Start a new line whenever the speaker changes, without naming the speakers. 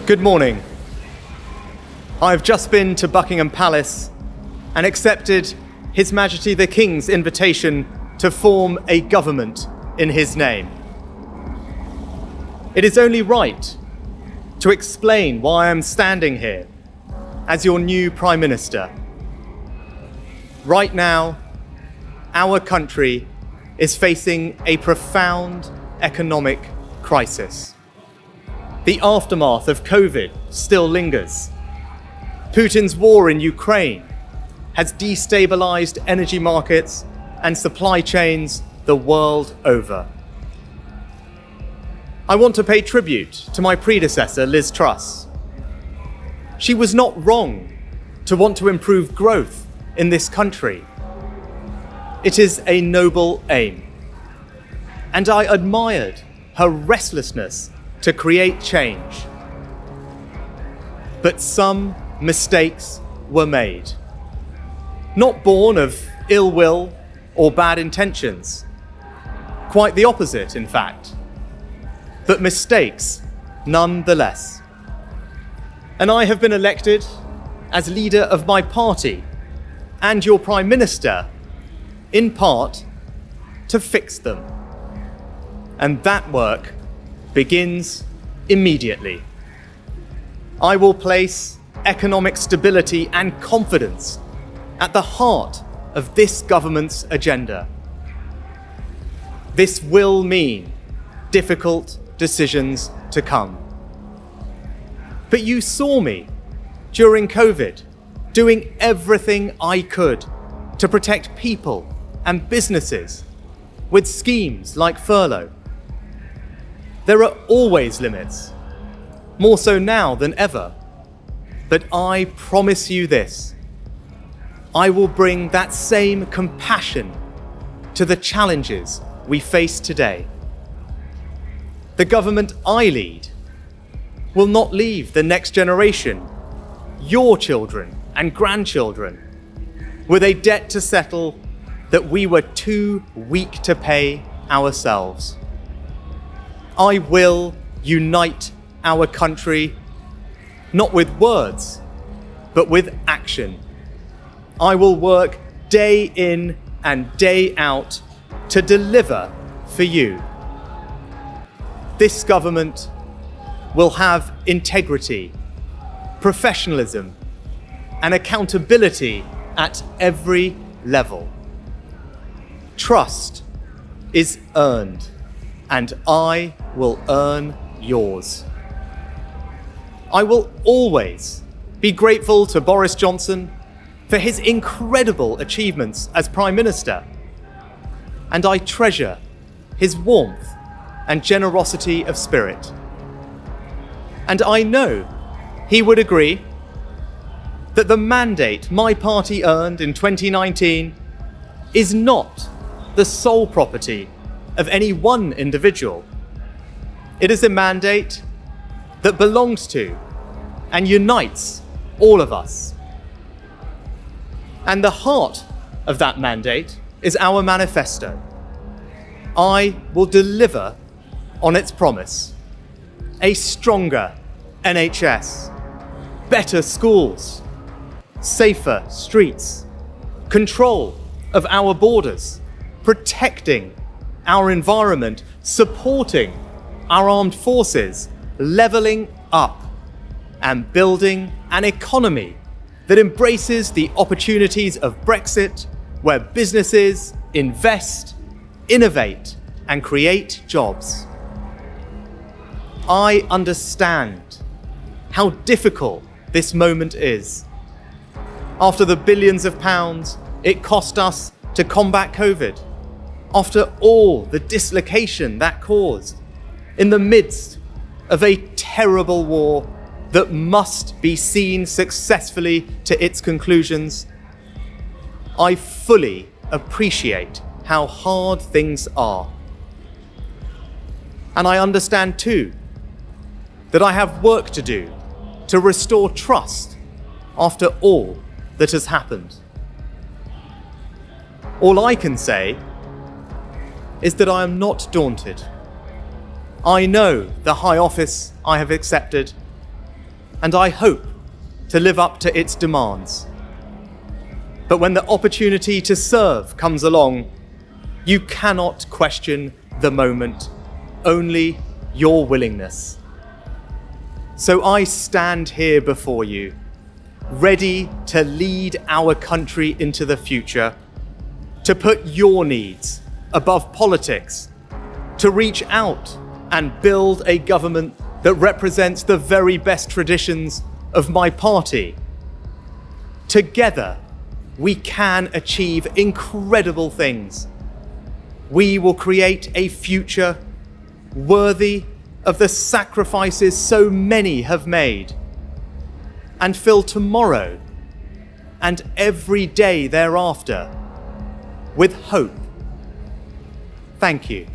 Good morning. I've just been to Buckingham Palace and accepted His Majesty the King's invitation to form a government in his name. It is only right to explain why I am standing here as your new Prime Minister. Right now, our country is facing a profound economic crisis. The aftermath of COVID still lingers. Putin's war in Ukraine has destabilized energy markets and supply chains the world over. I want to pay tribute to my predecessor, Liz Truss. She was not wrong to want to improve growth in this country. It is a noble aim, and I admired her restlessness to create change. But some mistakes were made, not born of ill will or bad intentions. Quite the opposite, in fact, but mistakes nonetheless. And I have been elected as leader of my party and your Prime Minister, in part, to fix them. And that work begins immediately. I will place economic stability and confidence at the heart of this government's agenda. This will mean difficult decisions to come. But you saw me during COVID doing everything I could to protect people and businesses with schemes like furlough. There are always limits, more so now than ever. But I promise you this: I will bring that same compassion to the challenges we face today. The government I lead will not leave the next generation, your children and grandchildren, with a debt to settle that we were too weak to pay ourselves. I will unite our country, not with words, but with action. I will work day in and day out to deliver for you. This government will have integrity, professionalism, and accountability at every level. Trust is earned, and I will earn yours. I will always be grateful to Boris Johnson for his incredible achievements as Prime Minister, and I treasure his warmth and generosity of spirit. And I know he would agree that the mandate my party earned in 2019 is not the sole property of any one individual. It is a mandate that belongs to and unites all of us. And the heart of that mandate is our manifesto. I will deliver on its promise: a stronger NHS, better schools, safer streets, control of our borders, protecting our environment, supporting our armed forces, levelling up, and building an economy that embraces the opportunities of Brexit, where businesses invest, innovate, and create jobs. I understand how difficult this moment is. After the billions of pounds it cost us to combat COVID, after all the dislocation that caused, in the midst of a terrible war that must be seen successfully to its conclusions, I fully appreciate how hard things are. And I understand too that I have work to do to restore trust after all that has happened. All I can say is that I am not daunted. I know the high office I have accepted, and I hope to live up to its demands. But when the opportunity to serve comes along, you cannot question the moment, only your willingness. So I stand here before you, ready to lead our country into the future, to put your needs above politics, to reach out and build a government that represents the very best traditions of my party. Together, we can achieve incredible things. We will create a future worthy of the sacrifices so many have made, and fill tomorrow and every day thereafter with hope. Thank you.